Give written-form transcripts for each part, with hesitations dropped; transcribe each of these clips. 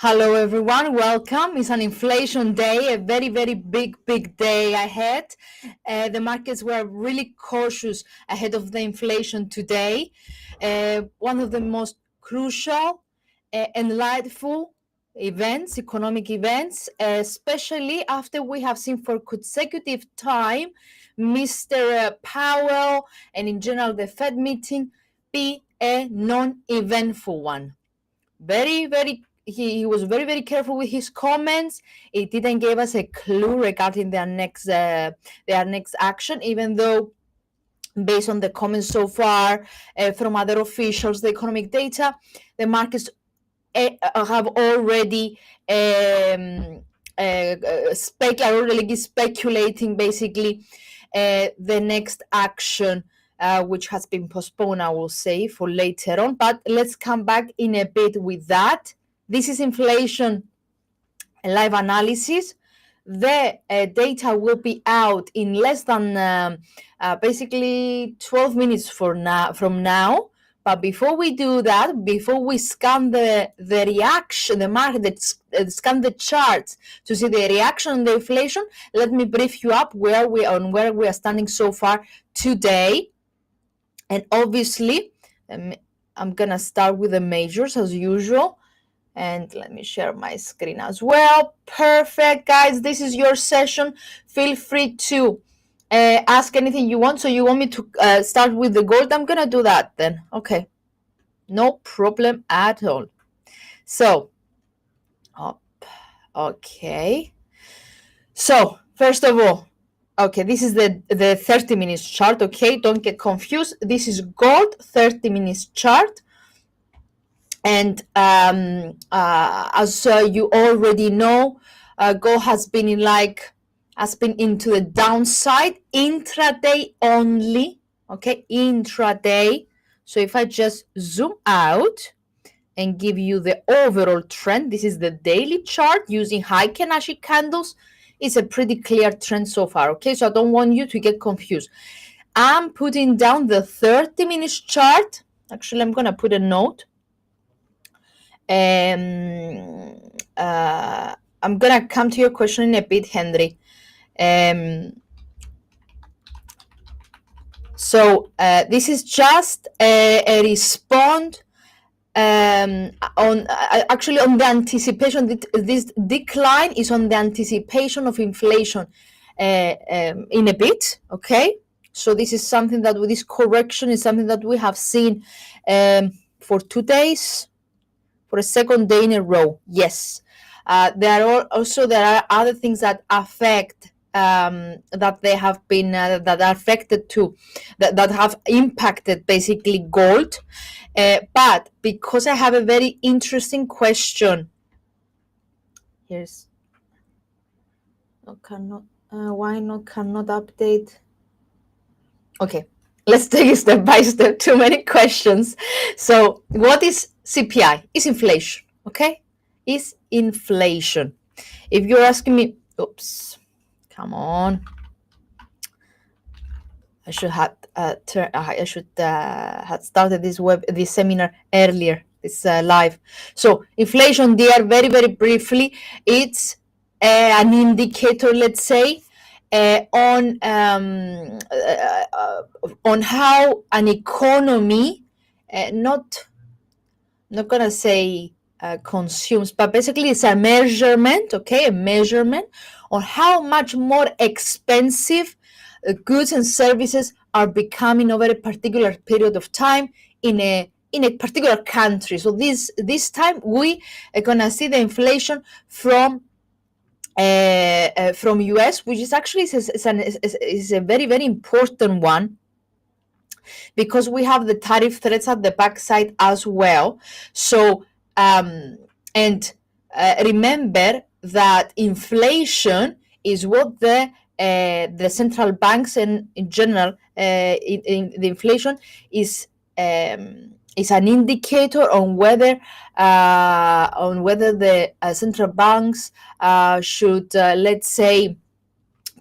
Hello, everyone. Welcome. It's an inflation day, a very, very big day ahead. The markets were really cautious ahead of the inflation today. One of the most crucial and delightful events, economic events, especially after we have seen for consecutive time Mr. Powell and in general the Fed meeting be a non-eventful one. He was very careful with his comments. It didn't give us a clue regarding their next action, even though based on the comments so far from other officials, the economic data, the markets have already speculating basically the next action, which has been postponed, I will say, for later on. But let's come back in a bit with that. This is inflation live analysis. The data will be out in less than basically 12 minutes from now. But before we do that, before we scan the reaction, the market, scan the charts to see the reaction on the inflation, let me brief you up where we are standing so far today. And obviously, I'm gonna start with the majors as usual. And let me share my screen as well. Perfect, guys. This is your session. Feel free to ask anything you want. So you want me to start with the gold? I'm going to do that then. Okay. No problem at all. So, okay. So, first of all, okay, this is the 30 minutes chart. Okay, don't get confused. This is gold 30 minutes chart. And as you already know, gold has been into the downside intraday only. Okay, intraday. So if I just zoom out and give you the overall trend, this is the daily chart using high Kanashi candles. It's a pretty clear trend so far. Okay, so I don't want you to get confused. I'm putting down the 30 minutes chart. Actually, I'm gonna put a note. I'm gonna come to your question in a bit, Henry. So this is just a response on the anticipation. This decline is on the anticipation of inflation in a bit. Okay, so this is something that with this correction is something that we have seen for 2 days. For a second day in a row, yes. There are other things that affect that they have been that are affected too, that have impacted basically gold. But because I have a very interesting question, here's cannot update. Okay, let's take it step by step. Too many questions. So what is CPI? It's inflation, okay? It's inflation. If you're asking me, oops, come on. I should have had started this seminar earlier. This live. So inflation there, very briefly, it's an indicator, let's say, on how an economy not gonna say consumes, but basically it's a measurement, okay, a measurement on how much more expensive goods and services are becoming over a particular period of time in a particular country. So this time we are gonna see the inflation from US, which is actually is a very important one, because we have the tariff threats at the backside as well. So remember that inflation is what the central banks and in general in the inflation is an indicator on whether the central banks should let's say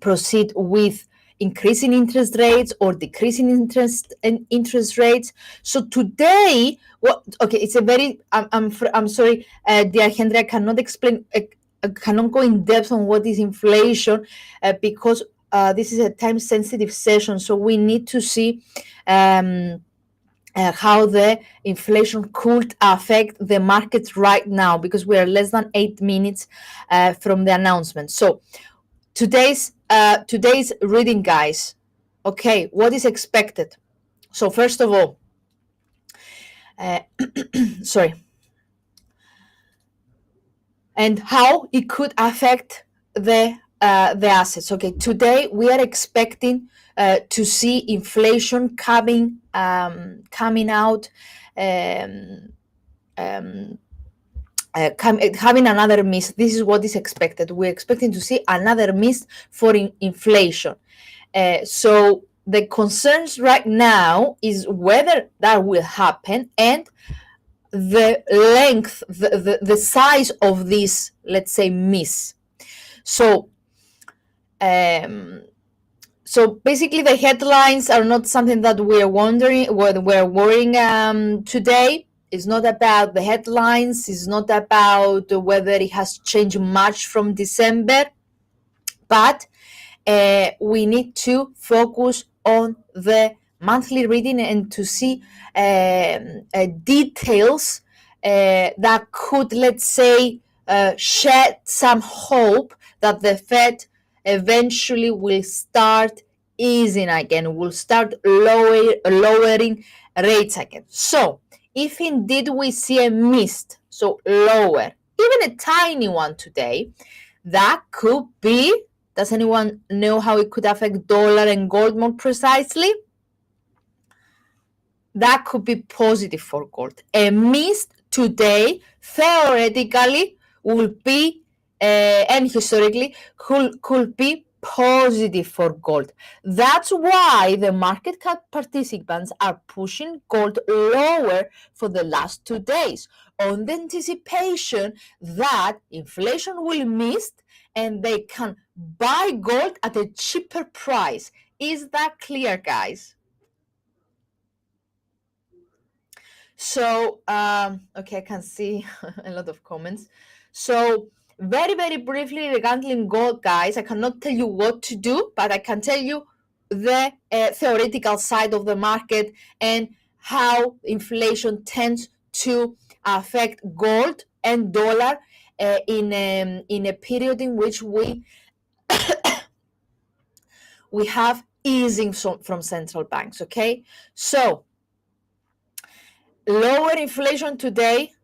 proceed with increasing interest rates or decreasing interest rates. So today, it's a very, I'm sorry, dear Henry, I cannot explain, I cannot go in depth on what is inflation because this is a time sensitive session. So we need to see how the inflation could affect the markets right now, because we are less than 8 minutes from the announcement. So today's reading, guys. Okay, what is expected? So first of all, sorry, and how it could affect the assets. Okay, today we are expecting to see inflation coming out, having another miss. This is what is expected. We're expecting to see another miss for inflation. So the concerns right now is whether that will happen and the length, the size of this, let's say, miss. So basically the headlines are not something that we're worrying today. It's not about the headlines. It's not about whether it has changed much from December, but we need to focus on the monthly reading and to see details that could, let's say, shed some hope that the Fed eventually will start easing again, will start lowering rates again. So if indeed we see a mist, so lower, even a tiny one today, that could be, does anyone know how it could affect dollar and gold more precisely? That could be positive for gold. A miss today theoretically will be and historically could be positive for gold. That's why the market cap participants are pushing gold lower for the last 2 days on the anticipation that inflation will miss and they can buy gold at a cheaper price. Is that clear, guys? So, okay, I can see a lot of comments. So, very, very briefly regarding gold, guys, I cannot tell you what to do, but I can tell you the theoretical side of the market and how inflation tends to affect gold and dollar in a period in which we have easing from central banks. Okay, so lower inflation today,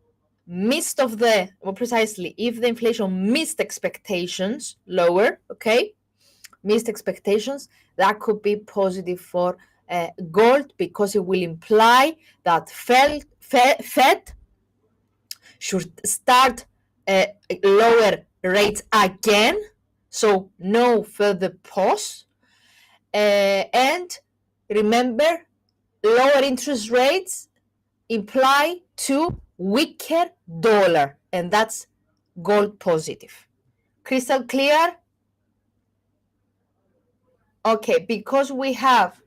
missed of the, more precisely, if the inflation missed expectations, lower, okay, missed expectations, that could be positive for gold, because it will imply that Fed should start lower rates again, so no further pause. And remember, lower interest rates imply to weaker dollar, and that's gold positive. Crystal clear? Okay, because we have,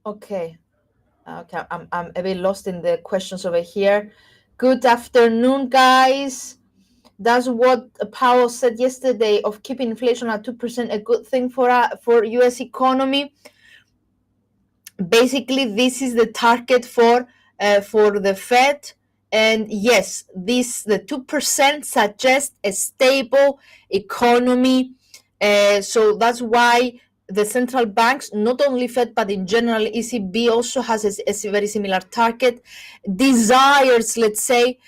okay, I'm a bit lost in the questions over here. Good afternoon, guys. That's what Powell said yesterday, of keeping inflation at 2% a good thing for US economy. Basically, this is the target for the Fed, and yes, the 2% suggests a stable economy. So that's why the central banks, not only Fed but in general ECB, also has a very similar target, desires, let's say,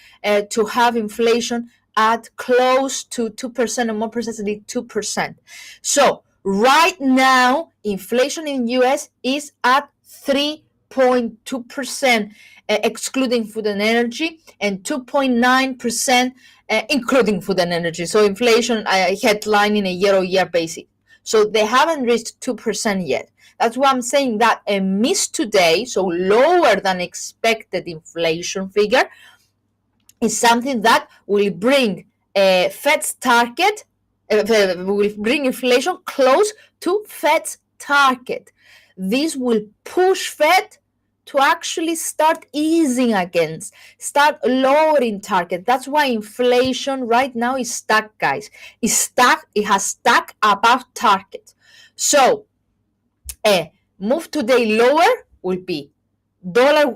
to have inflation at close to 2%, or more precisely 2%. So right now, inflation in US is at 3.2%, excluding food and energy, and 2.9% including food and energy. So inflation headline in a year-over-year basis. So they haven't reached 2% yet. That's why I'm saying that a miss today, so lower than expected inflation figure, is something that will bring Fed's target will bring inflation close to Fed's target. This will push Fed to actually start easing against, start lowering target. That's why inflation right now is stuck, guys. It's stuck. It has stuck above target. So a move today lower will be dollar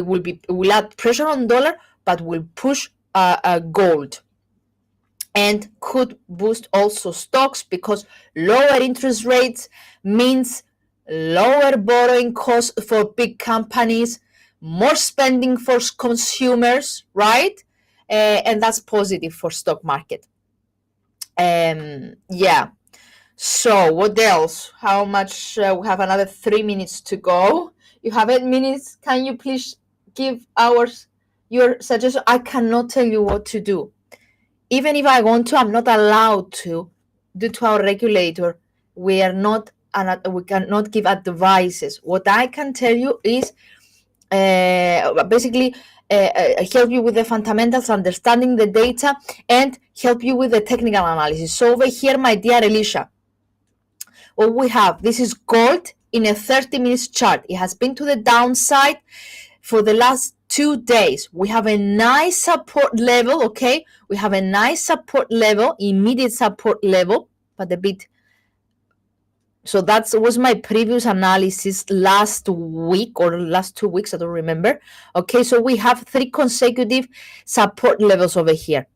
will add pressure on dollar, but will push gold, and could boost also stocks, because lower interest rates means lower borrowing costs for big companies, more spending for consumers, right? And that's positive for stock market. Yeah. So what else? How much? We have another 3 minutes to go. You have 8 minutes. Can you please give your suggestion? I cannot tell you what to do. Even if I want to, I'm not allowed to, due to our regulator. We cannot give advices. What I can tell you is basically help you with the fundamentals, understanding the data, and help you with the technical analysis. So over here, my dear Alicia, what we have, this is gold in a 30 minutes chart. It has been to the downside for the last 2 days. We have a nice support level, okay? We have a nice support level, immediate support level, but a bit. So that was my previous analysis last week or last 2 weeks, I don't remember. Okay, so we have 3 consecutive support levels over here.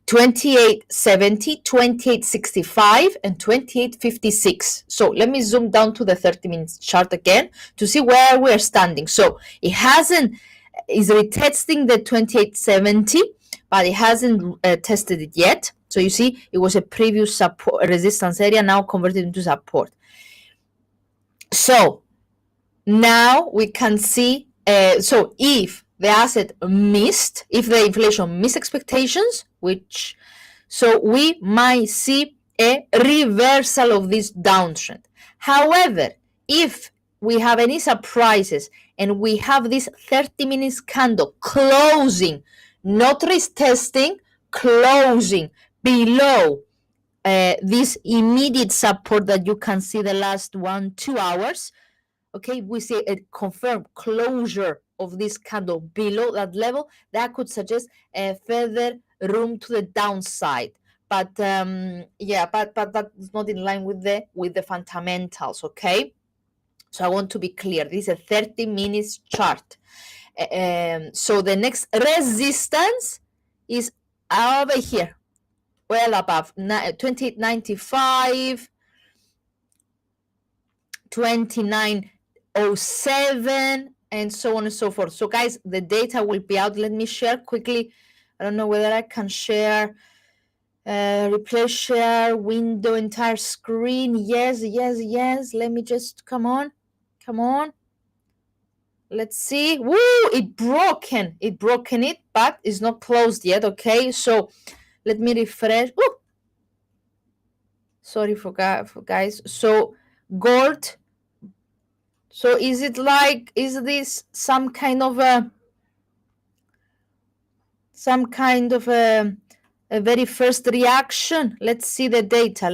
2870, 2865, and 2856. So let me zoom down to the 30 minutes chart again to see where we are standing. So it is retesting the 2870, but it hasn't tested it yet. So you see, it was a previous support resistance area, now converted into support. So now we can see, so if the asset missed, if the inflation missed expectations, so we might see a reversal of this downtrend. However, if we have any surprises and we have this 30 minutes candle closing, not retesting, closing below this immediate support that you can see the last 1-2 hours, okay, we see a confirmed closure of this candle below that level, that could suggest a further room to the downside. But yeah, but that's not in line with the fundamentals, okay? So I want to be clear. This is a 30 minutes chart. So the next resistance is over here, well above 2895, 2907, and so on and so forth. So guys, the data will be out. Let me share quickly. I don't know whether I can share, replace share window, entire screen. Yes. Let me just, come on. Let's see. Woo, it broken it, but it's not closed yet. Okay, so let me refresh. Woo. Sorry for guys. So gold. So is this some kind of a very first reaction? Let's see the data.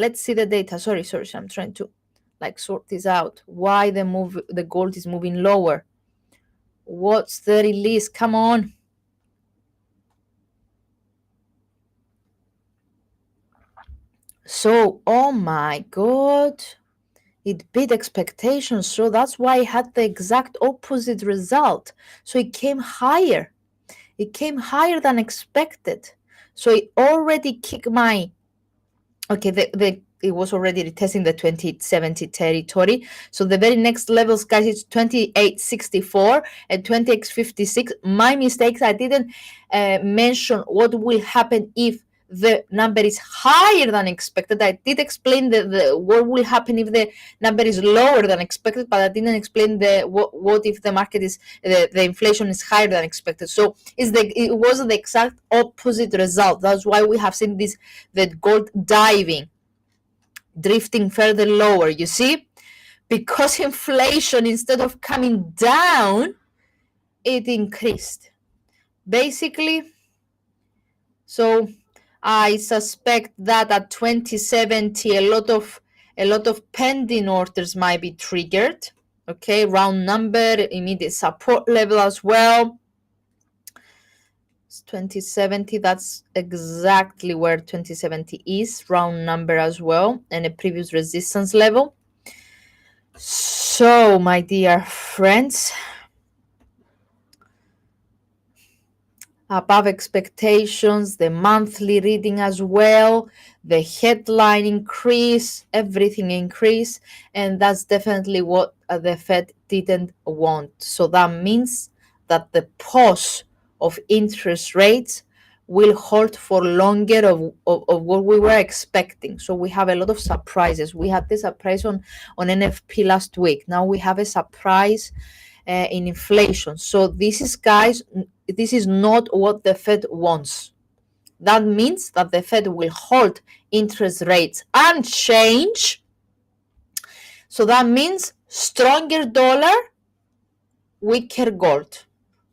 Sorry. I'm trying to sort this out. Why the gold is moving lower? What's the release? Come on. So, oh my God. It beat expectations, so that's why it had the exact opposite result. So it came higher. It came higher than expected. So it already kicked it was already retesting the 2070 territory. So the very next levels, guys, is 2864 and 2856. My mistakes, I didn't mention what will happen if the number is higher than expected. I did explain what will happen if the number is lower than expected, but I didn't explain what if the market is the inflation is higher than expected. So it was the exact opposite result. That's why we have seen the gold drifting further lower. You see, because inflation, instead of coming down, it increased basically. So I suspect that at 2070 a lot of pending orders might be triggered. Okay, round number, immediate support level as well. It's 2070, that's exactly where 2070 is, round number as well, and a previous resistance level. So, my dear friends, above expectations, the monthly reading as well, the headline increase, everything increase, and that's definitely what the Fed didn't want. So that means that the pause of interest rates will hold for longer of what we were expecting. So we have a lot of surprises. We had this surprise on NFP last week. Now we have a surprise in inflation. So this is, guys, this is not what the Fed wants. That means that the Fed will hold interest rates unchanged. So that means stronger dollar, weaker gold,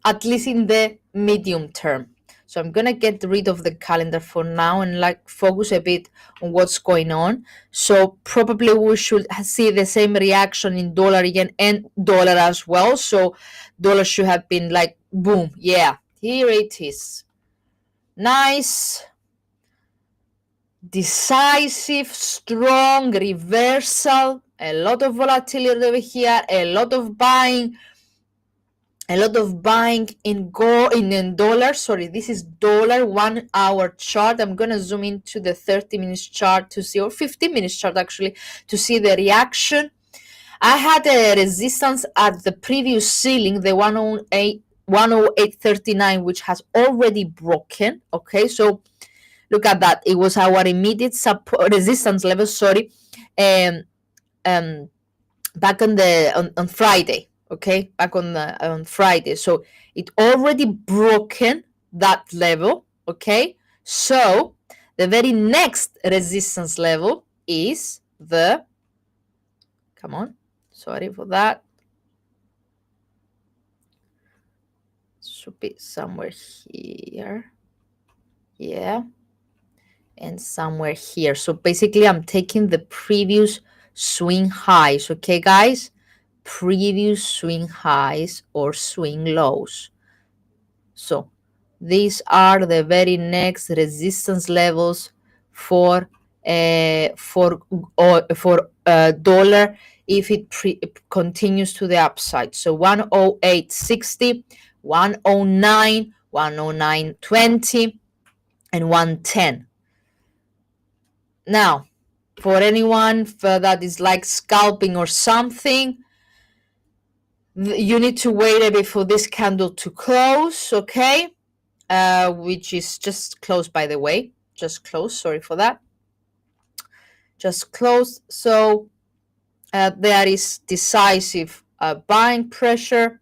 at least in the medium term. So I'm going to get rid of the calendar for now and focus a bit on what's going on. So probably we should see the same reaction in dollar again and dollar as well. So dollar should have been like, boom, yeah, here it is. Nice, decisive, strong reversal, a lot of volatility over here, a lot of buying in dollars. Sorry, this is dollar 1 hour chart. I'm gonna zoom into the 30 minutes chart to see, or 15 minutes chart actually, to see the reaction. I had a resistance at the previous ceiling, the 108.39, which has already broken. Okay, so look at that. It was our immediate support resistance level, sorry, back on Friday. Okay, back on Friday. So it already broken that level. Okay, so the very next resistance level is the, come on, sorry for that, should be somewhere here, yeah, and somewhere here. So basically I'm taking the previous swing highs. Okay, guys, previous swing highs or swing lows. So these are the very next resistance levels for dollar if it continues to the upside. So 108.60, 109, 109.20, and 110. Now, for anyone that is like scalping or something, you need to wait a bit for this candle to close, okay? Which is just closed, by the way. Just closed, sorry for that. Just closed. So there is decisive buying pressure.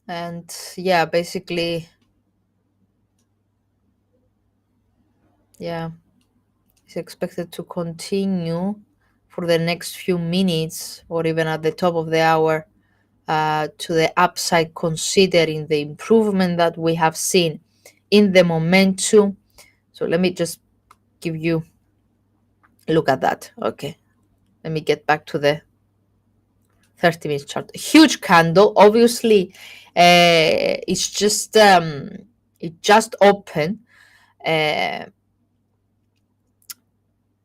And yeah, basically, yeah, it's expected to continue for the next few minutes or even at the top of the hour to the upside, considering the improvement that we have seen in the momentum. So let me just give you a look at that. Okay, let me get back to the 30 minute chart. Huge candle, obviously. It's just it just opened.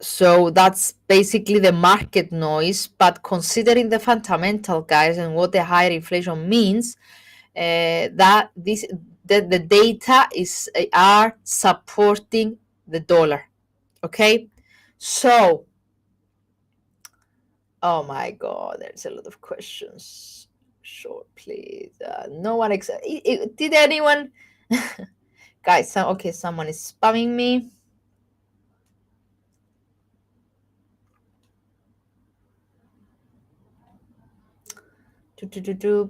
So that's basically the market noise. But considering the fundamental, guys, and what the higher inflation means, that the data are supporting the dollar. Okay, so oh my God, there's a lot of questions. Sure, please. No one did anyone, guys? Okay, someone is spamming me.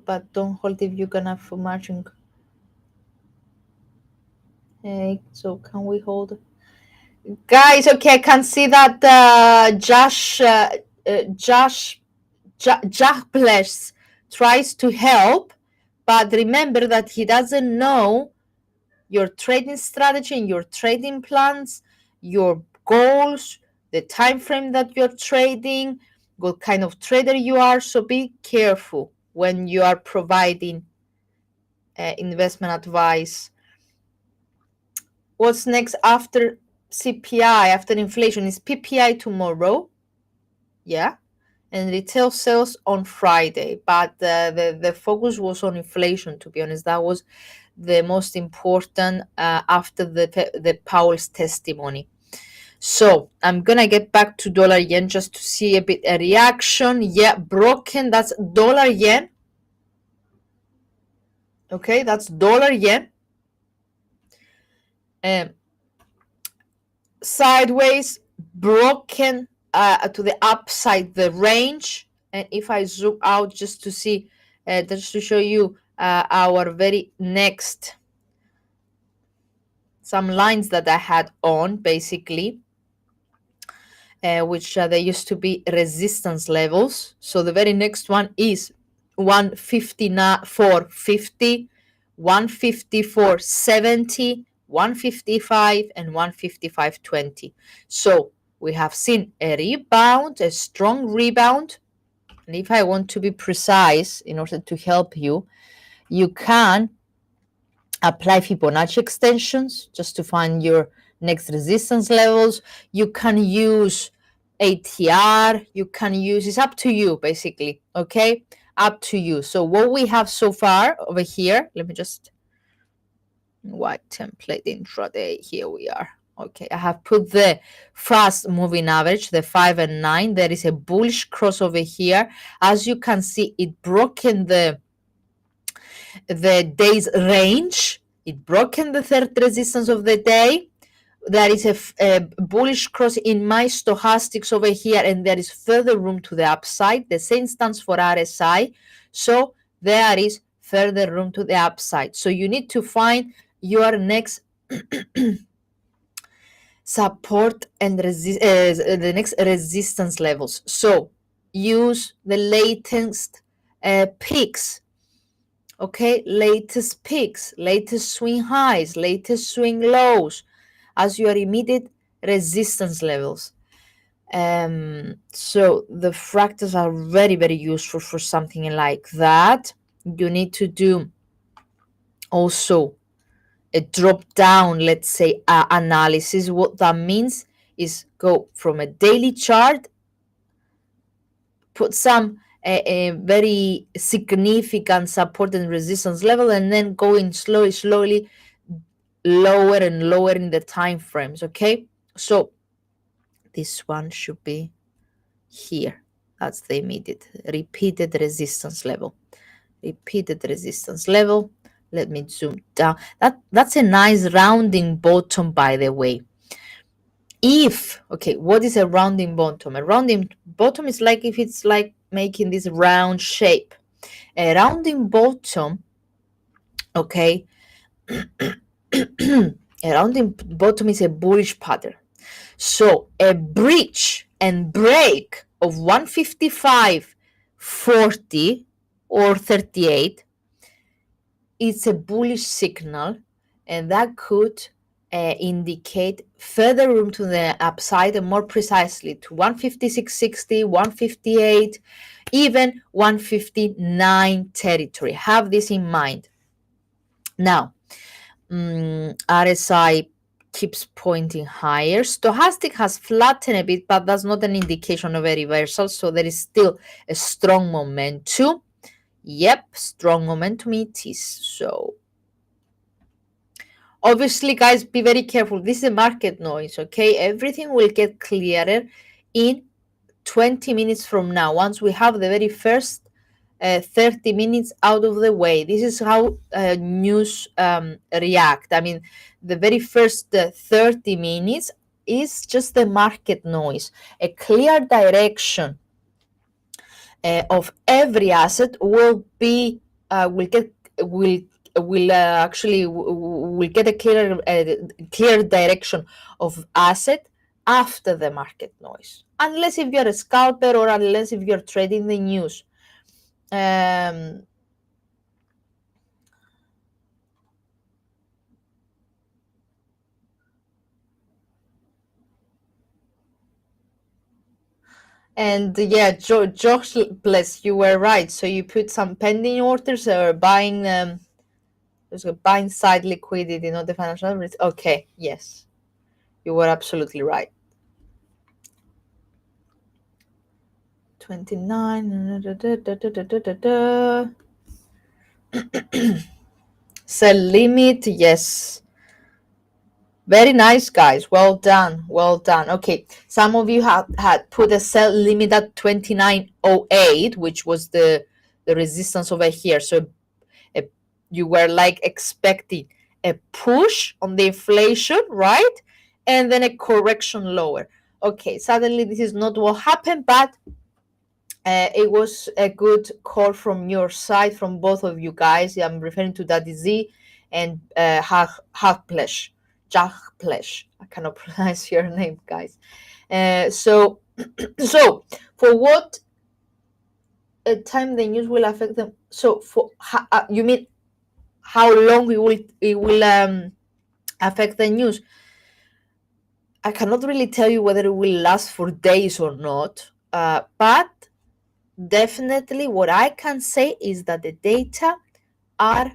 But don't hold if you're gonna for margin. Hey, so can we hold? Guys, okay, I can see that Josh Bless tries to help, but remember that he doesn't know your trading strategy and your trading plans, your goals, the time frame that you're trading, what kind of trader you are. So be careful when you are providing investment advice. What's next after CPI, after inflation, is PPI tomorrow. Yeah. And retail sales on Friday. But the focus was on inflation, to be honest. That was the most important after the Powell's testimony. So I'm gonna get back to dollar yen just to see a bit a reaction. Yeah, broken. That's dollar yen. Okay, that's dollar yen. Sideways, broken to the upside, the range. And if I zoom out just to see, just to show you our very next, some lines that I had on basically, which they used to be resistance levels. So the very next one is 154.50, 154.70, 155, and 155.20. So we have seen a rebound, a strong rebound. And if I want to be precise in order to help you, you can apply Fibonacci extensions just to find your next resistance levels. You can use ATR. You can use, it's up to you basically, okay? Up to you. So what we have so far over here, let me just, white template intraday, here we are. Okay, I have put the fast moving average, the 5 and 9. There is a bullish cross over here. As you can see, it broken the day's range. It broken the third resistance of the day. There is a bullish cross in my stochastics over here, and there is further room to the upside. The same stands for RSI. So there is further room to the upside. So you need to find your next support and the next resistance levels. So use the latest peaks. Okay, latest peaks, latest swing highs, latest swing lows as your immediate resistance levels. So the fractals are very, very useful for something like that. You need to do also a drop down, let's say, analysis. What that means is go from a daily chart, put some a very significant support and resistance level, and then going slowly lower and lower in the time frames. Okay, so this one should be here. That's the immediate repeated resistance level. Repeated resistance level. Let me zoom down. That's a nice rounding bottom, by the way. If, okay, what is a rounding bottom? A rounding bottom is like if it's like making this round shape. A rounding bottom, okay, a rounding bottom is a bullish pattern. So a breach and break of 155.40 or 38, it's a bullish signal, and that could indicate further room to the upside, and more precisely to 156.60, 158, even 159 territory. Have this in mind. Now, RSI keeps pointing higher. Stochastic has flattened a bit, but that's not an indication of a reversal. So there is still a strong momentum. Yep, strong momentum it is. So obviously, guys, be very careful. This is a market noise, okay? Everything will get clearer in 20 minutes from now. Once we have the very first 30 minutes out of the way. This is how news react. I mean, the very first 30 minutes is just the market noise. A clear direction of every asset will be will get a clear direction of asset after the market noise, unless if you're a scalper or unless if you're trading the news. And yeah, Josh, bless you, were right. So you put some pending orders or buying there's a buying side liquidity, not the financial risk. Okay, yes, you were absolutely right. 29. Sell limit, yes. Very nice, guys. Well done. Well done. Okay. Some of you had put a sell limit at 29.08, which was the resistance over here. So you were like expecting a push on the inflation, right? And then a correction lower. Okay. Suddenly, this is not what happened, but it was a good call from your side, from both of you guys. I'm referring to Daddy Z and Hakplesh. Jachplesh. I cannot pronounce your name, guys. So, so for what time the news will affect them? So, for you mean how long it will affect the news? I cannot really tell you whether it will last for days or not, but definitely what I can say is that the data are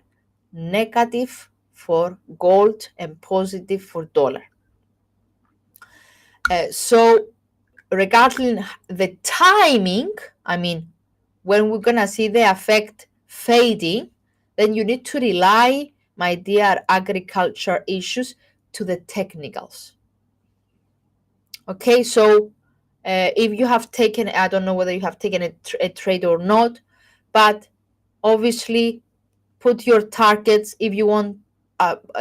negative for gold and positive for dollar. So regarding the timing, I mean, when we're gonna see the effect fading, then you need to rely, my dear agriculture issues, to the technicals. Okay, so if you have taken, I don't know whether you have taken a trade or not, but obviously put your targets. If you want,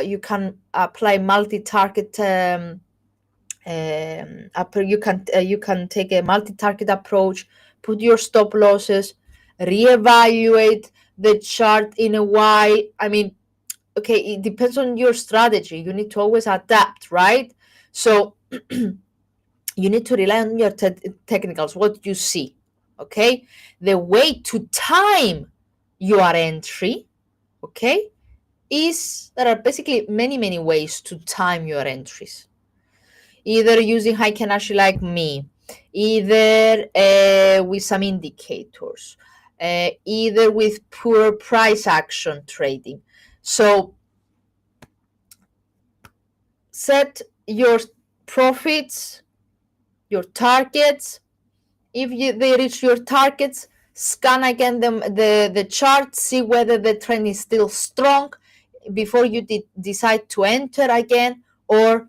you can apply multi-target. You can take a multi-target approach. Put your stop losses. Reevaluate the chart in a while. I mean, okay, it depends on your strategy. You need to always adapt, right? So you need to rely on your technicals, what you see. Okay, the way to time your entry, okay, is there are basically many ways to time your entries. Either using Heiken-Ashi like me, either with some indicators, either with pure price action trading. So set your profits, your targets. If they reach your targets, scan again the chart, see whether the trend is still strong before you decide to enter again, or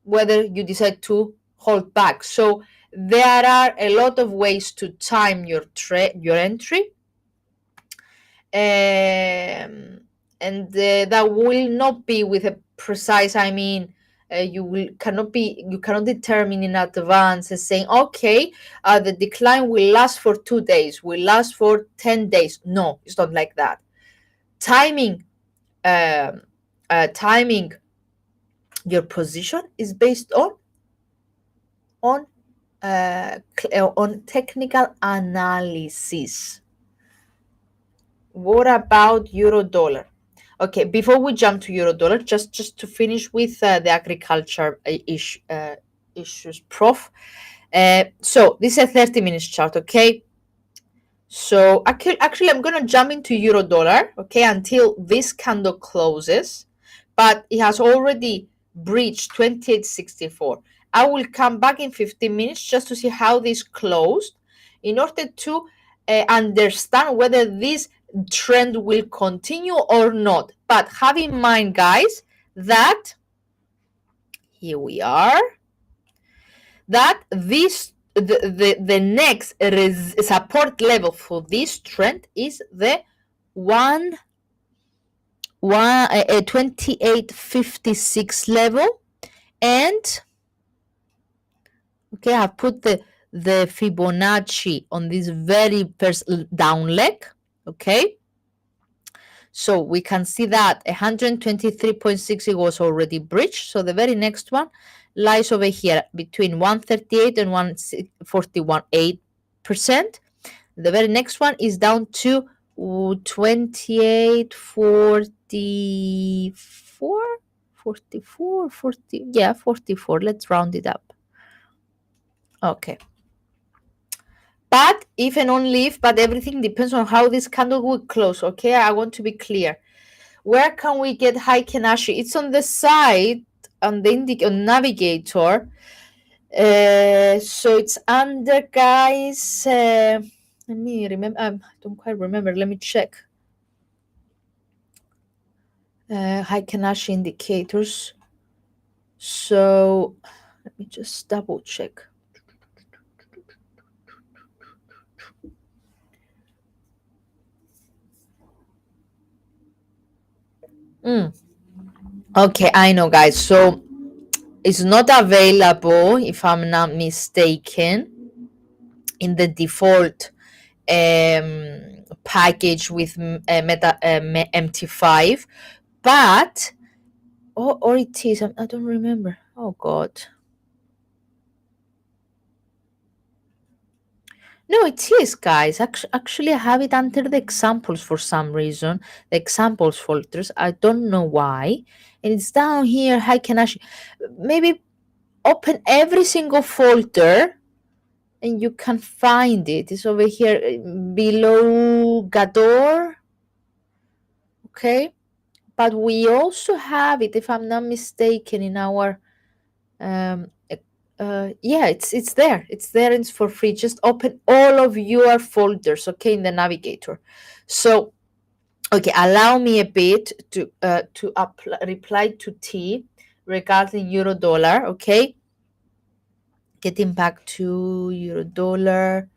whether you decide to hold back. So there are a lot of ways to time your entry, and that will not be with a precise. I mean, you cannot determine in advance and saying, okay, the decline will last for 2 days, will last for 10 days. No, it's not like that. Timing your position is based on technical analysis. What about euro dollar? Okay, before we jump to euro dollar, just to finish with the agriculture issues, Prof. So this is a 30 minutes chart, okay? So actually, I'm gonna jump into euro dollar, okay, until this candle closes, but it has already breached 28.64. I will come back in 15 minutes just to see how this closed, in order to understand whether this trend will continue or not. But have in mind, guys, that here we are, that the next support level for this trend is the 28.56 level. And okay, I've put the Fibonacci on this very first down leg. Okay, so we can see that 123.6 it was already breached. So the very next one lies over here between 138 and 141.8%. The very next one is down to 28.44, 44, 40, yeah, 44. Let's round it up. Okay. but even only if, but everything depends on how this candle will close. Okay, I want to be clear. Where can we get Heiken Ashi? It's on the side on the navigator. So it's under, guys. Let me remember. I don't quite remember. Let me check. Heiken Ashi indicators. So let me just double check. Okay, I know, guys. So it's not available, if I'm not mistaken, in the default package with MT5, but or it is. I don't remember. Oh God. No, it is, guys. Actually, I have it under the examples for some reason. The examples folders. I don't know why. And it's down here. I can actually maybe open every single folder and you can find it. It's over here below Gador. Okay. But we also have it, if I'm not mistaken, in our yeah, it's there. It's there. It's for free. Just open all of your folders, okay, in the navigator. So, okay, allow me a bit to reply to T regarding euro dollar. Okay, getting back to euro dollar.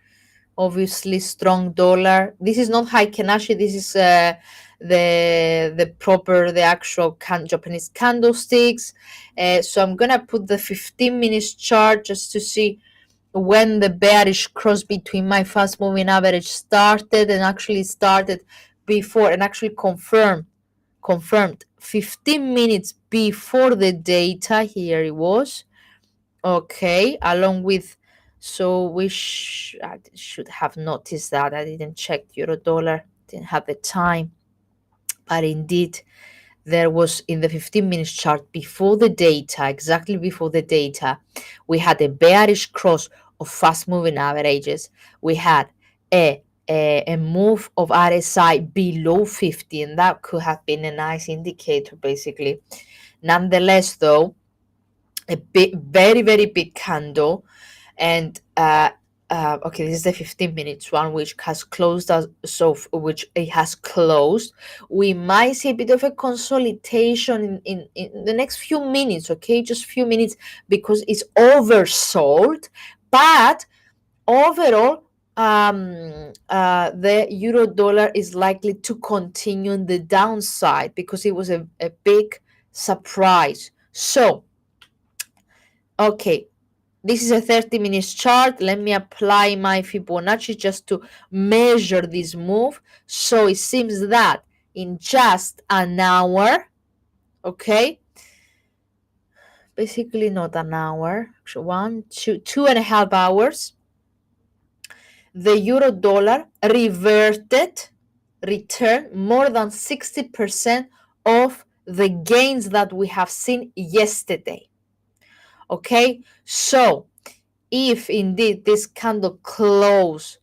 Obviously, strong dollar. This is not Heikenashi. This is the actual Japanese candlesticks. So I'm gonna put the 15 minutes chart just to see when the bearish cross between my fast moving average started, and actually started before and actually confirmed 15 minutes before the data. Here it was. Okay, along with, so I should have noticed that. I didn't check euro dollar, didn't have the time, but indeed there was in the 15 minutes chart before the data, exactly before the data, we had a bearish cross of fast moving averages. We had a move of RSI below 50, and that could have been a nice indicator basically. Nonetheless, though, a big, very, very big candle. And okay, this is the 15 minutes one, which has closed us. So which it has closed. We might see a bit of a consolidation in the next few minutes. Okay, just few minutes, because it's oversold. But overall, the euro dollar is likely to continue on the downside because it was a big surprise. So okay, this is a 30 minutes chart. Let me apply my Fibonacci just to measure this move. So it seems that in just an hour, okay, basically not an hour, 2.5 hours, the euro dollar returned more than 60% of the gains that we have seen yesterday. Okay, so if indeed this candle close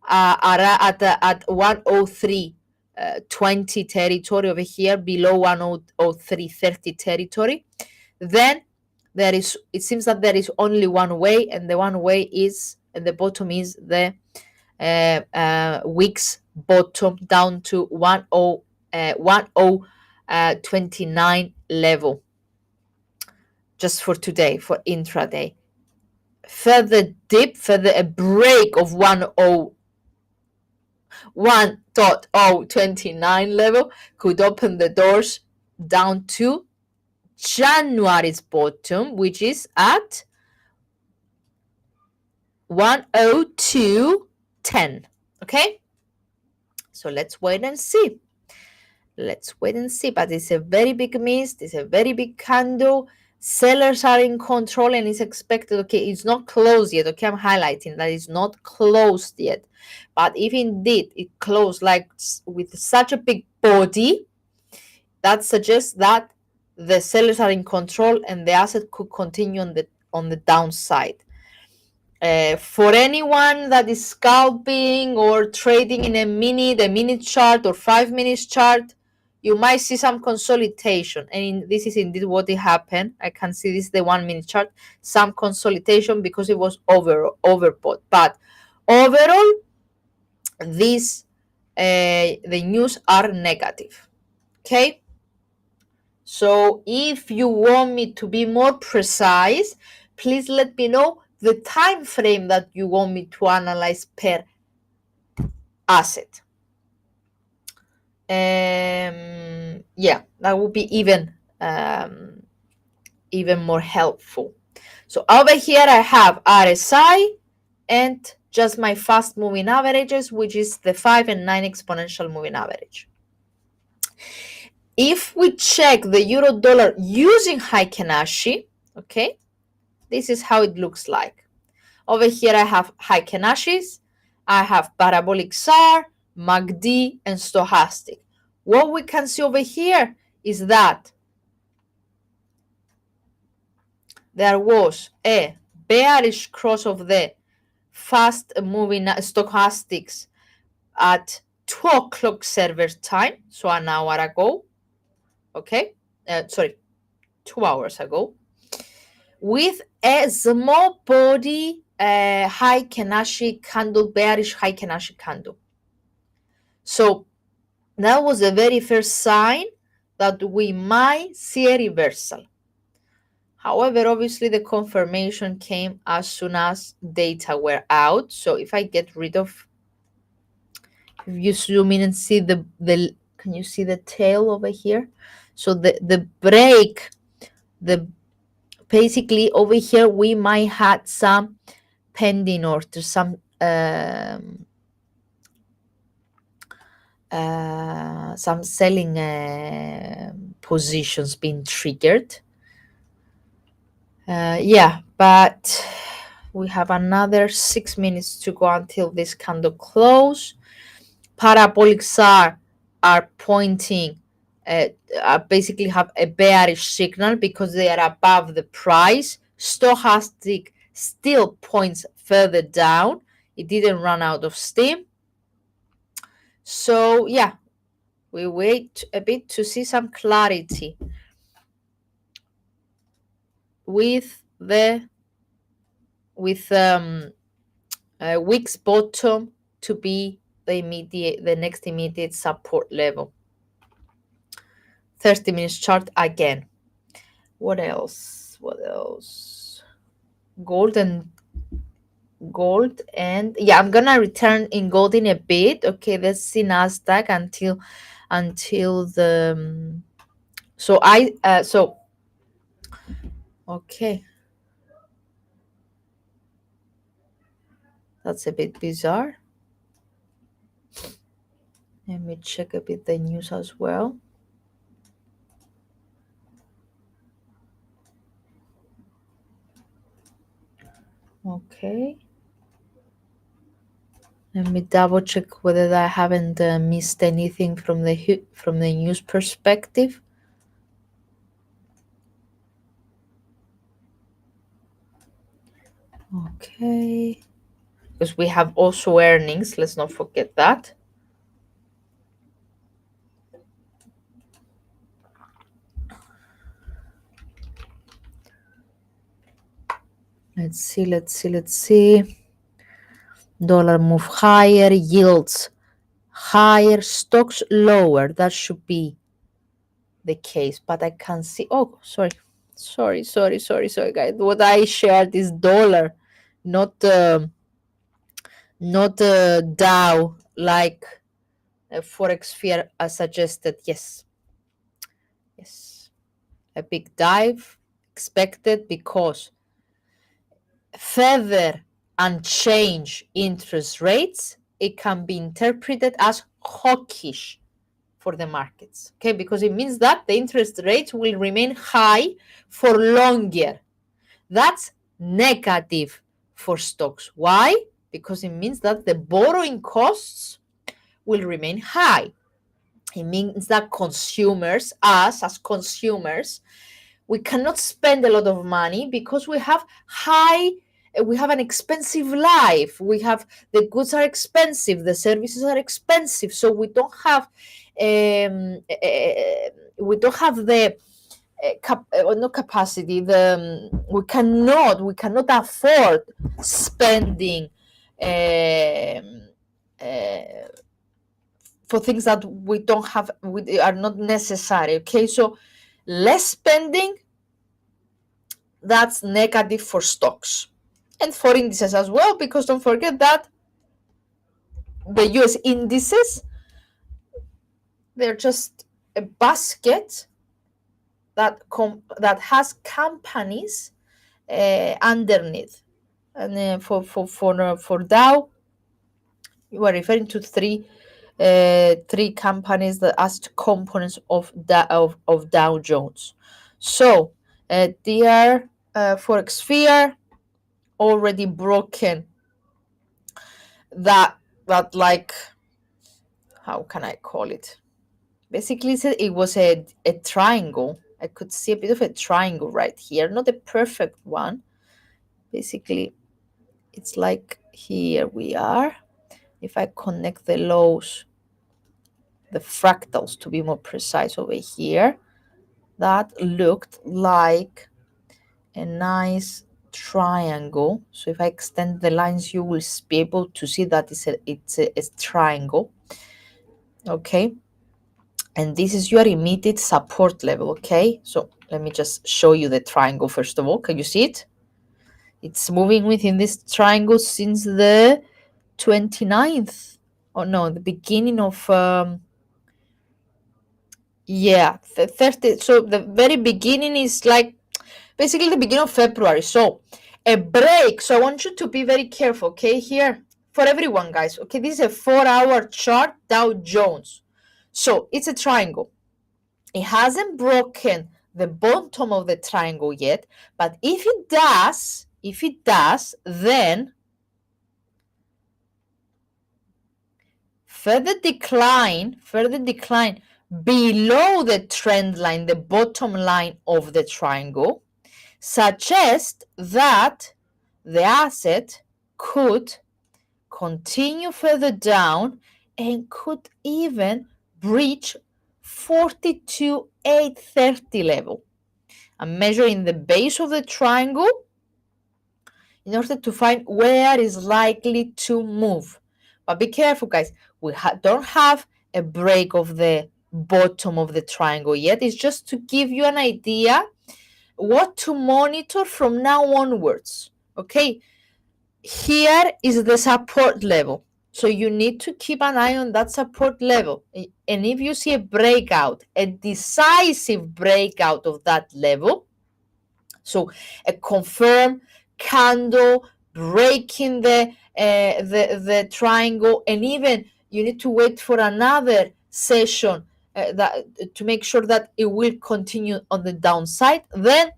at 103.20 territory over here, below 103.30 territory, then it seems that there is only one way, and the one way is, and the bottom is the week's bottom down to 1029 level, just for today, for intraday. Further dip, further a break of 1.029 level could open the doors down to January's bottom, which is at 102.10. Okay, so let's wait and see. But it's a very big miss. It's a very big candle. Sellers are in control, and it's expected. Okay, it's not closed yet. Okay, I'm highlighting that it's not closed yet. But if indeed it closed like with such a big body, that suggests that the sellers are in control and the asset could continue on the downside. For anyone that is scalping or trading in a minute chart or 5 minutes chart, you might see some consolidation. And this is indeed what it happened. I can see this is the 1 minute chart, some consolidation because it was overbought. But overall, these the news are negative. Okay. So if you want me to be more precise, please let me know the time frame that you want me to analyze per asset. Yeah, that would be even more helpful. So over here I have RSI and just my fast moving averages, which is the 5 and 9 exponential moving average. If we check the euro dollar using Heiken Ashi, okay, this is how it looks like. Over here I have Heiken Ashis, I have parabolic SAR, MACD, and stochastic. What we can see over here is that there was a bearish cross of the fast moving stochastics at 2 o'clock server time, so an hour ago, okay, 2 hours ago, with a small body Heiken Ashi candle, bearish Heiken Ashi candle. So that was the very first sign that we might see a reversal. However, obviously the confirmation came as soon as data were out. So if I get rid of, if you zoom in and see the can you see the tail over here? So the break, the basically over here we might had some pending orders, some selling positions being triggered. Yeah, but we have another 6 minutes to go until this candle close. Parabolic SAR are pointing, basically have a bearish signal because they are above the price. Stochastic still points further down. It didn't run out of steam. So yeah, we wait a bit to see some clarity with the week's bottom to be the next immediate support level. 30 minutes chart again. What else? Gold and yeah, I'm gonna return in gold in a bit. Okay, let's see Nasdaq until the okay, that's a bit bizarre. Let me check a bit the news as well. Okay. Let me double check whether I haven't missed anything from the news perspective. Okay. Because we have also earnings, let's not forget that. Let's see. Dollar move higher, yields higher, stocks lower. That should be the case, but I can't see. Oh, sorry, guys. What I shared is dollar, not Dow, like Forex Fear suggested. Yes, a big dive expected because further unchanged interest rates, it can be interpreted as hawkish for the markets, okay, because it means that the interest rates will remain high for longer. That's negative for stocks. Why? Because it means that the borrowing costs will remain high. It means that consumers, us as consumers, we cannot spend a lot of money because we have high we have an expensive life. We have, the goods are expensive, the services are expensive, so we don't have the not capacity, we cannot afford spending uh, for things that we don't have, we are not necessary. Okay, so less spending, that's negative for stocks and for indices as well, because don't forget that the US indices, they're just a basket that has companies underneath. And for Dow, you are referring to three companies that as components of Dow Jones. So they are forex fear already broken that like, how can I call it? Basically, it was a triangle. I could see a bit of a triangle right here, not a perfect one. Basically, it's like here we are. If I connect the lows, the fractals to be more precise over here, that looked like a nice triangle. So if I extend the lines, you will be able to see that it's a triangle. Okay. And this is your immediate support level. Okay. So let me just show you the triangle first of all. Can you see it? It's moving within this triangle since the 29th. Oh no, the beginning of 30. So the very beginning is like basically the beginning of February. So a break. So I want you to be very careful, okay? Here for everyone, guys. Okay, this is a 4-hour chart, Dow Jones. So it's a triangle. It hasn't broken the bottom of the triangle yet, but if it does, then further decline below the trend line, the bottom line of the triangle, suggests that the asset could continue further down and could even breach 42,830 level. I'm measuring the base of the triangle in order to find where is likely to move. But be careful, guys. We don't have a break of the bottom of the triangle yet. It's just to give you an idea what to monitor from now onwards. Okay, here is the support level. So you need to keep an eye on that support level. And if you see a breakout, a decisive breakout of that level, so a confirmed candle breaking the triangle, and even you need to wait for another session to make sure that it will continue on the downside, then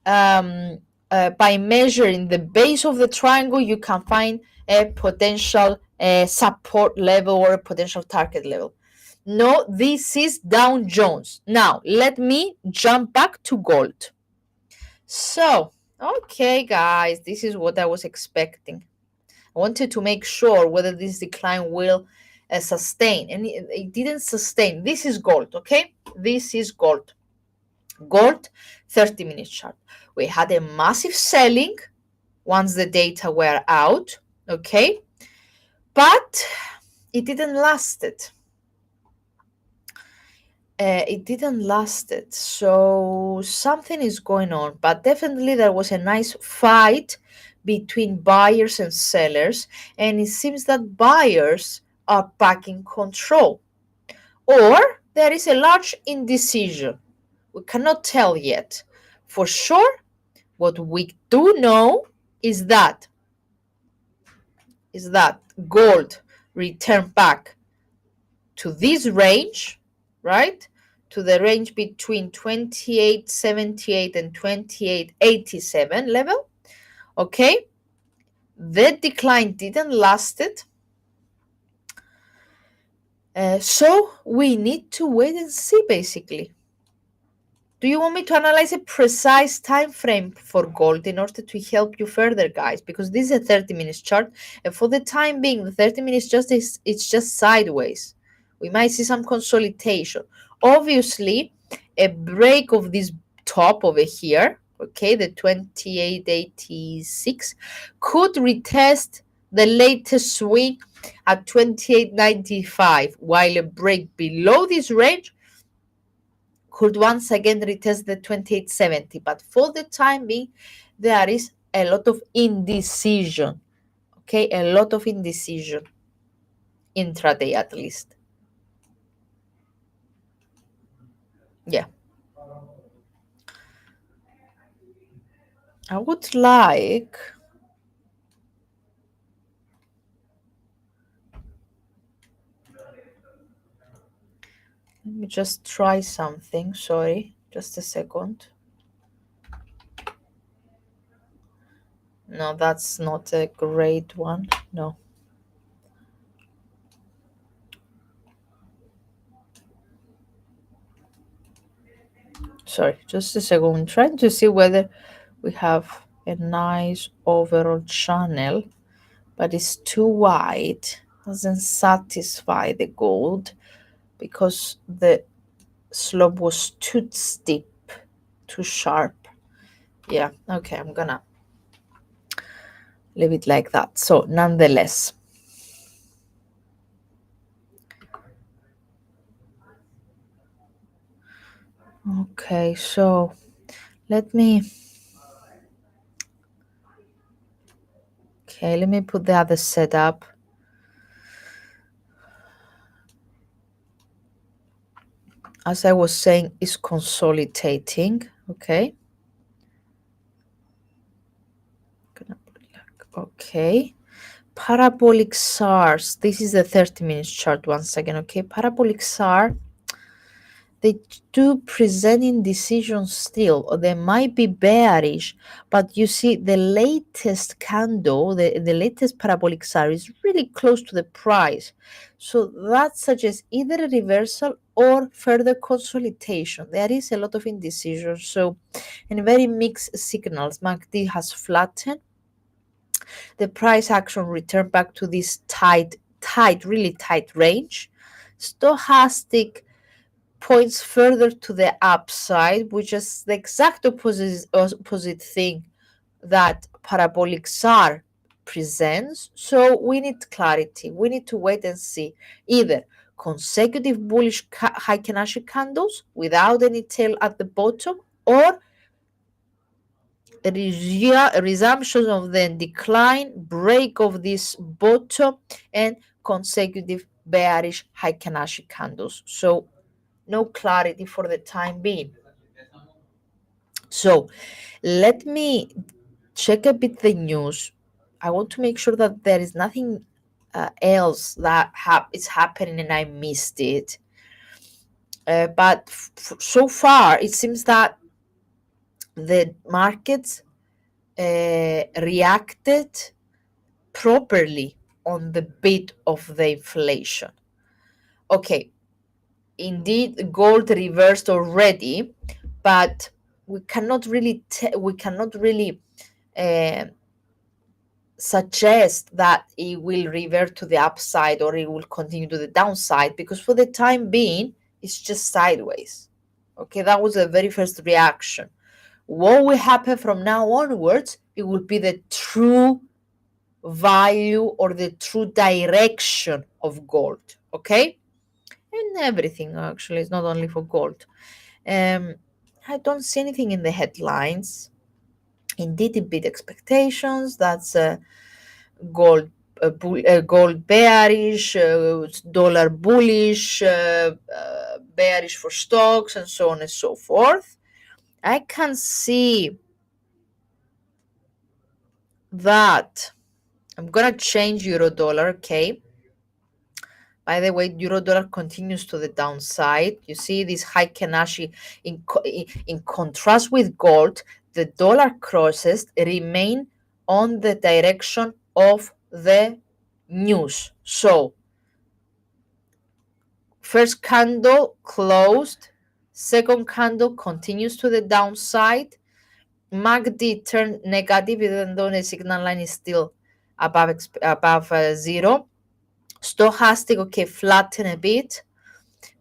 by measuring the base of the triangle, you can find a potential support level or a potential target level. No, this is Dow Jones. Now, let me jump back to gold. So, okay, guys, this is what I was expecting. I wanted to make sure whether this decline will sustain, and it didn't sustain. This is gold, okay? This is gold. Gold, 30-minute chart. We had a massive selling once the data were out, okay? But it didn't last it. So something is going on, but definitely there was a nice fight between buyers and sellers, and it seems that buyers are back in control, or there is a large indecision. We cannot tell yet for sure. What we do know is that gold returned back to this range, right? To the range between 28.78 and 28.87 level. Okay, the decline didn't last it. So we need to wait and see, basically. Do you want me to analyze a precise time frame for gold in order to help you further, guys? Because this is a 30 minutes chart, and for the time being, the 30 minutes it's just sideways. We might see some consolidation. Obviously, a break of this top over here, okay, the 2886, could retest the latest swing at 2895, while a break below this range could once again retest the 2870. But for the time being, there is a lot of indecision. Okay, a lot of indecision intraday at least. Yeah. I would like, let me just try something. Sorry, just a second. No, that's not a great one. No. Sorry, just a second. I'm trying to see whether we have a nice overall channel, but it's too wide. Doesn't satisfy the gold because the slope was too steep, too sharp. Yeah, okay, I'm gonna leave it like that. So nonetheless, okay, so let me put the other setup. As I was saying, is consolidating. Okay. Okay. Parabolic SARs. This is the 30 minutes chart once again. Okay. Parabolic SAR, they do present indecision still, or they might be bearish, but you see the latest candle, the latest parabolic SAR is really close to the price. So that suggests either a reversal or further consolidation. There is a lot of indecision. So, and very mixed signals. MACD has flattened. The price action returned back to this really tight range. Stochastic points further to the upside, which is the exact opposite thing that parabolic SAR presents. So we need clarity. We need to wait and see either consecutive bullish Heikin-Ashi candles without any tail at the bottom, or resumption of the decline, break of this bottom, and consecutive bearish Heikin-Ashi candles. So no clarity for the time being. So let me check a bit the news. I want to make sure that there is nothing else that is happening and I missed it. But so far, it seems that the markets reacted properly on the bit of the inflation. Okay, indeed, gold reversed already, but we cannot really suggest that it will revert to the upside or it will continue to the downside, because for the time being it's just sideways. Okay, that was the very first reaction. What will happen from now onwards, it will be the true value or the true direction of gold. Okay, and everything actually is not only for gold. I don't see anything in the headlines. Indeed, it beat expectations. That's gold gold bearish, dollar bullish, bearish for stocks, and so on and so forth. I can see that I'm gonna change euro dollar. Okay. By the way, euro dollar continues to the downside. You see this Heikin-Ashi in contrast with gold. The dollar crosses remain on the direction of the news. So first candle closed Second candle continues to the downside. MACD turned negative, even though the signal line is still above zero. Stochastic, okay, flatten a bit.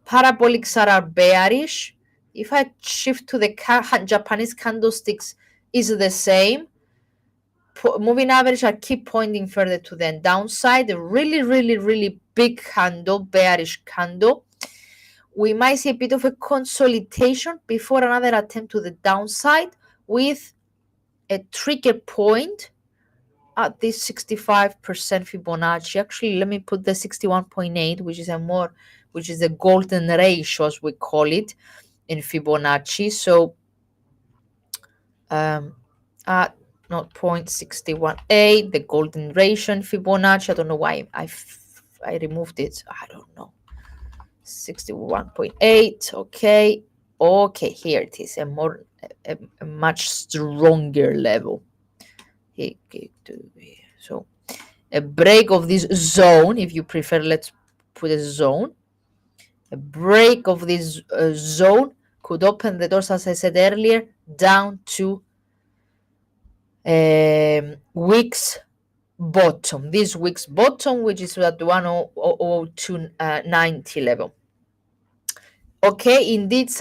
Parabolics are bearish. If I shift to the Japanese candlesticks, is the same. Moving average, I keep pointing further to the downside. A really, really, really big candle, bearish candle. We might see a bit of a consolidation before another attempt to the downside with a trigger point at this 65% Fibonacci. Actually, let me put the 61.8, which is a golden ratio, as we call it in Fibonacci. So at 0.618, the golden ratio in Fibonacci. I don't know why I removed it. I don't know. 61.8. Okay. Okay, here it is. A much stronger level. So a break of this zone, if you prefer, let's put a zone. A break of this zone could open the doors, as I said earlier, down to week's bottom. This week's bottom, which is at 102.90 level. Okay, indeed,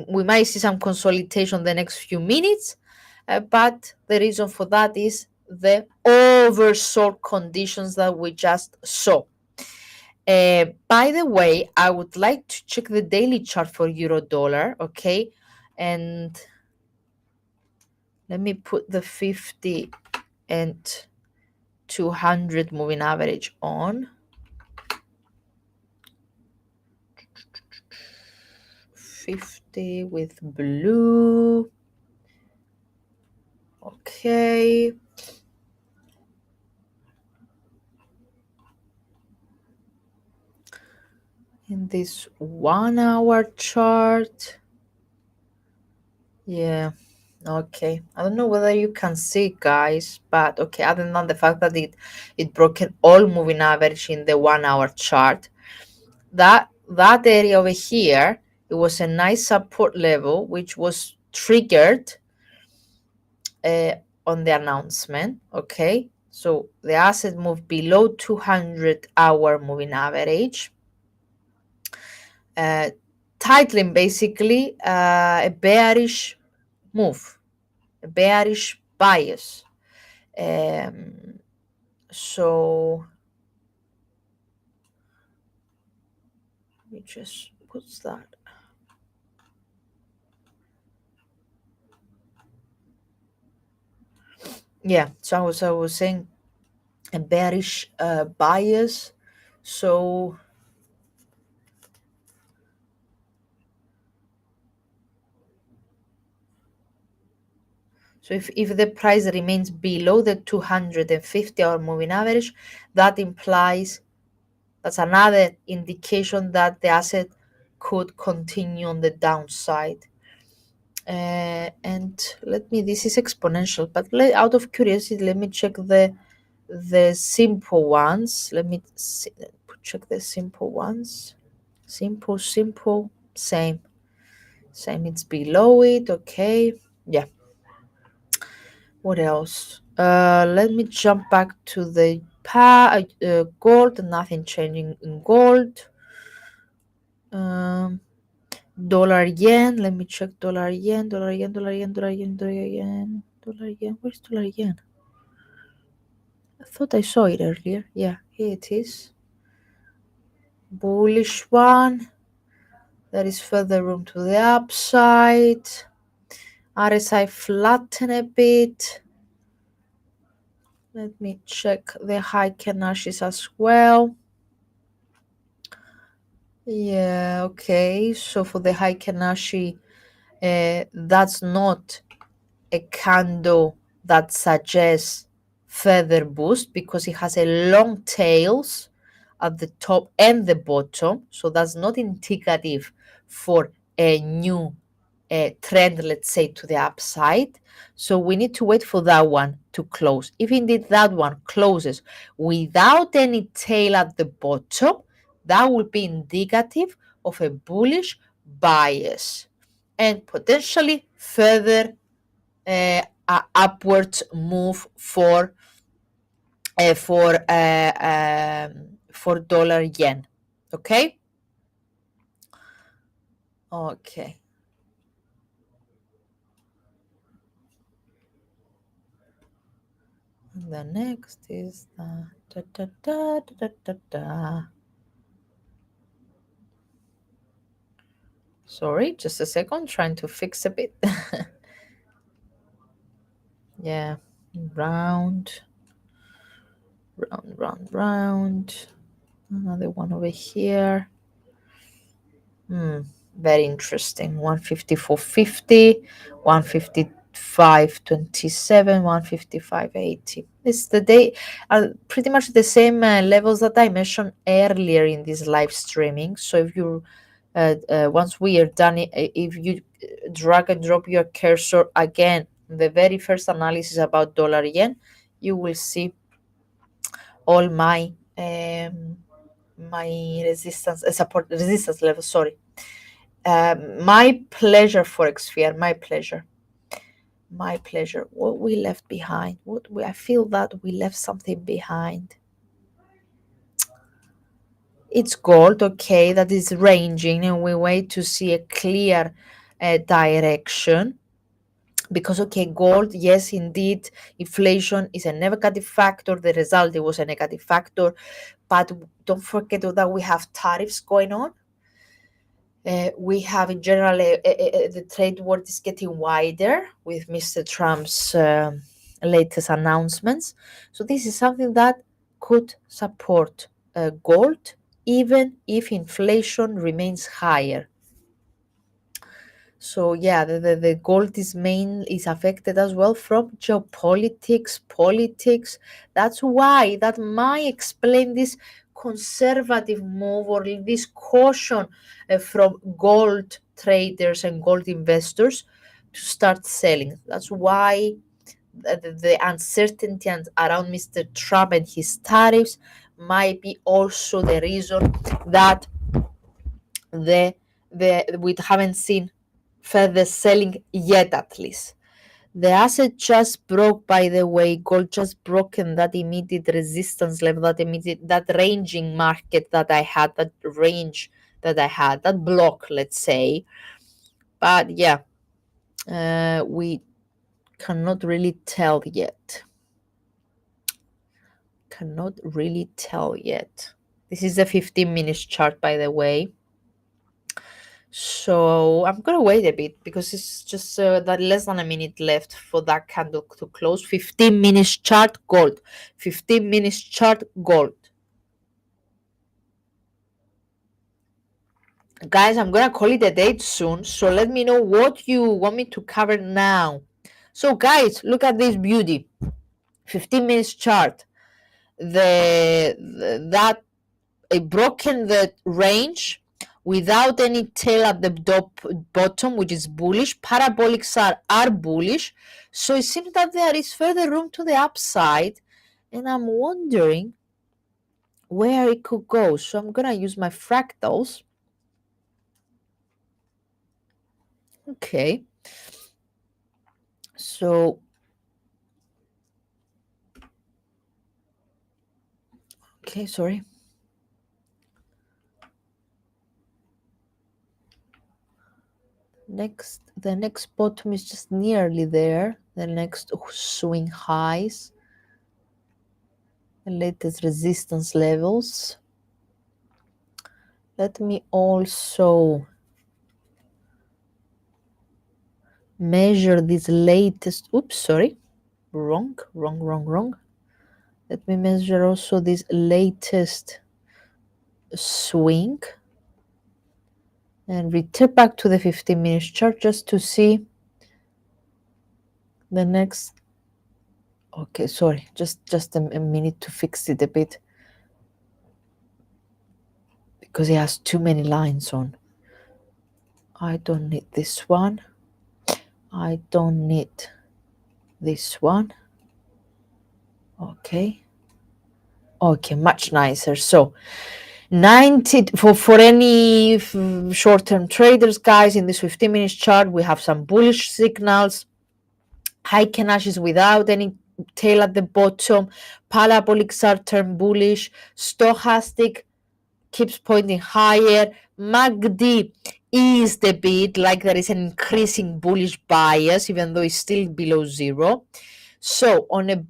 we might see some consolidation the next few minutes, but the reason for that is the oversold conditions that we just saw. By the way, I would like to check the daily chart for euro dollar, okay? And let me put the 50 and 200 moving average on. 50 with blue. Okay. In this 1 hour chart. Yeah. Okay. I don't know whether you can see, guys, but okay, other than the fact that it broke an all moving average in the 1 hour chart. That area over here, it was a nice support level which was triggered on the announcement. Okay, so the asset moved below 200-hour moving average, titling basically a bearish move, a bearish bias. So let me just put that. Yeah, so I was saying a bearish bias. So if the price remains below the 250-hour moving average, that implies that's another indication that the asset could continue on the downside. And this is exponential, but out of curiosity, let me check the simple ones. Let me check the simple ones. Simple, same. It's below it. Okay. Yeah. What else? Let me jump back to the gold. Nothing changing in gold. Dollar yen. Let me check dollar yen. Where's dollar yen? I thought I saw it earlier. Yeah, here it is. Bullish one. There is further room to the upside. RSI flatten a bit. Let me check the Heiken Ashis as well. Yeah, okay. So for the Heiken Ashi, that's not a candle that suggests further boost because it has a long tails at the top and the bottom. So that's not indicative for a new trend, let's say, to the upside. So we need to wait for that one to close. If indeed that one closes without any tail at the bottom, that will be indicative of a bullish bias and potentially further upwards move for dollar yen. Okay. Okay. And the next is da, da, da, da, da, da. Sorry, just a second, trying to fix a bit. Yeah, round, round, round, round. Another one over here. Very interesting. 154.50, 155.27, 155.80. It's the day, pretty much the same levels that I mentioned earlier in this live streaming. So if you once we are done, if you drag and drop your cursor again, the very first analysis about dollar yen, you will see all my resistance support resistance level. Sorry, my pleasure, forex fear, my pleasure, my pleasure. What we left behind? I feel that we left something behind. It's gold, okay, that is ranging, and we wait to see a clear direction. Because okay, gold, yes, indeed, inflation is a negative factor. The result, it was a negative factor, but don't forget that we have tariffs going on. We have in general the trade war is getting wider with Mr. Trump's latest announcements. So this is something that could support gold even if inflation remains higher. So yeah, the gold is affected as well from geopolitics, politics. That's why that might explain this conservative move or this caution from gold traders and gold investors to start selling. That's why the uncertainty around Mr. Trump and his tariffs might be also the reason that we haven't seen further selling yet, at least. The asset just broke, by the way, gold just broken that immediate resistance level, that ranging market that I had, that range that I had, that block, let's say. But yeah, we cannot really tell yet. Cannot really tell yet. This is a 15 minutes chart, by the way. So I'm gonna wait a bit because it's just that less than a minute left for that candle to close. 15 minutes chart gold. 15 minutes chart gold. Guys, I'm gonna call it a date soon. So let me know what you want me to cover now. So guys, look at this beauty. 15 minutes chart. That it broken the range without any tail at the bottom, which is bullish. Parabolics are bullish. So it seems that there is further room to the upside. And I'm wondering where it could go. So I'm going to use my fractals. Okay. So, okay, sorry. The next bottom is just nearly there. The next swing highs. The latest resistance levels. Let me also measure this latest, oops, sorry, wrong. Let me measure also this latest swing and return back to the 15 minutes chart just to see the next. Okay, sorry, just a minute to fix it a bit because it has too many lines on. I don't need this one. I don't need this one. Okay, much nicer. So 90 for any short-term traders, guys, in this 15 minutes chart, we have some bullish signals. High Ashes without any tail at the bottom. Parabolics are turn bullish. Stochastic keeps pointing higher. MACD is the bit like there is an increasing bullish bias, even though it's still below zero. So on a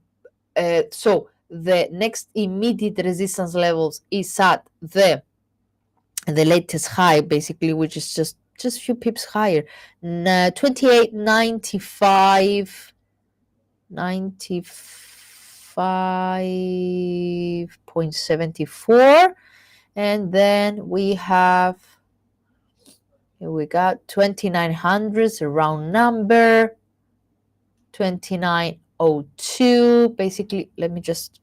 so the next immediate resistance levels is at the latest high, basically, which is just a few pips higher. 28.95, 95.74, and then we have, here we got 2900s, a round number, 2902, basically. Let me just,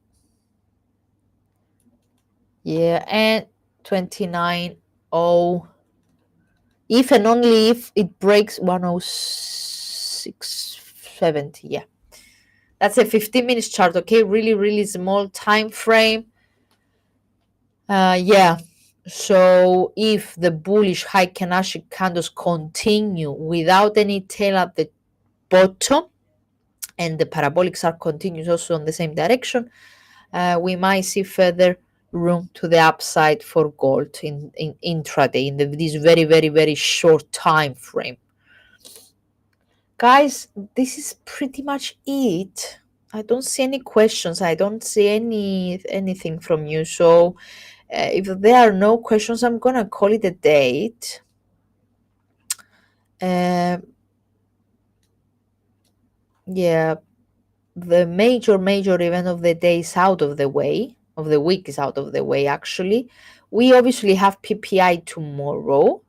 yeah, and 29.0, if and only if it breaks 106.70. Yeah, that's a 15 minutes chart. Okay, really small time frame. Yeah, so if the bullish high Kanashi candles continue without any tail at the bottom, and the parabolics are continues also on the same direction, we might see further room to the upside for gold in intraday in this very short time frame. Guys, this is pretty much it. I don't see any questions. I don't see anything from you. So if there are no questions, I'm gonna call it a date. Yeah, the major event of the day is out of the way. Of the week is out of the way. Actually, we obviously have PPI tomorrow,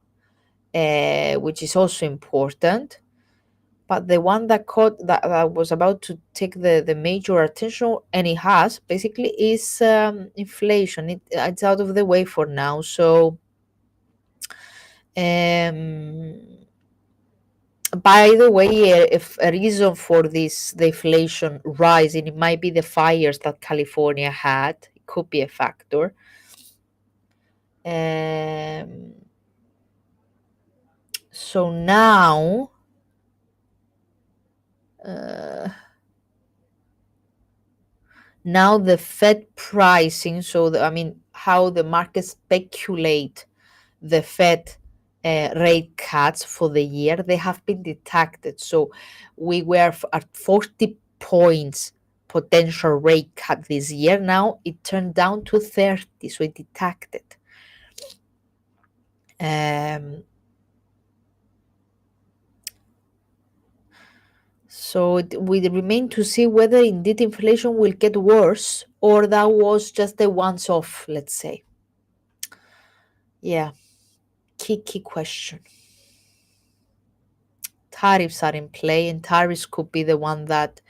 which is also important. But the one that caught that was about to take the major attention, and it has basically, is inflation. It's out of the way for now. So, by the way, if a reason for this the inflation rising, it might be the fires that California had. It could be a factor. So now. Now the Fed pricing, so I mean, how the markets speculate the Fed rate cuts for the year, they have been detected. So we were at 40 points potential rate cut this year. Now it turned down to 30, so it detected. So we remain to see whether indeed inflation will get worse, or that was just a once-off, let's say. Yeah, key question. Tariffs are in play, and tariffs could be the one that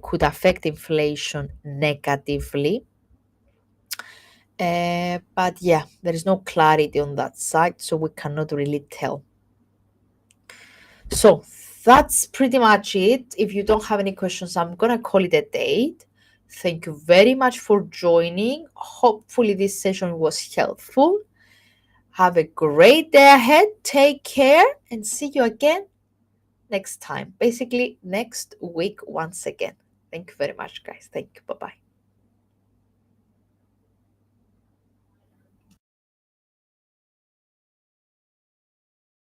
could affect inflation negatively. But yeah, there is no clarity on that side, so we cannot really tell. So that's pretty much it. If you don't have any questions, I'm gonna call it a date. Thank you very much for joining. Hopefully this session was helpful. Have a great day ahead. Take care and see you again next time. Basically next week once again. Thank you very much, guys. Thank you. Bye-bye.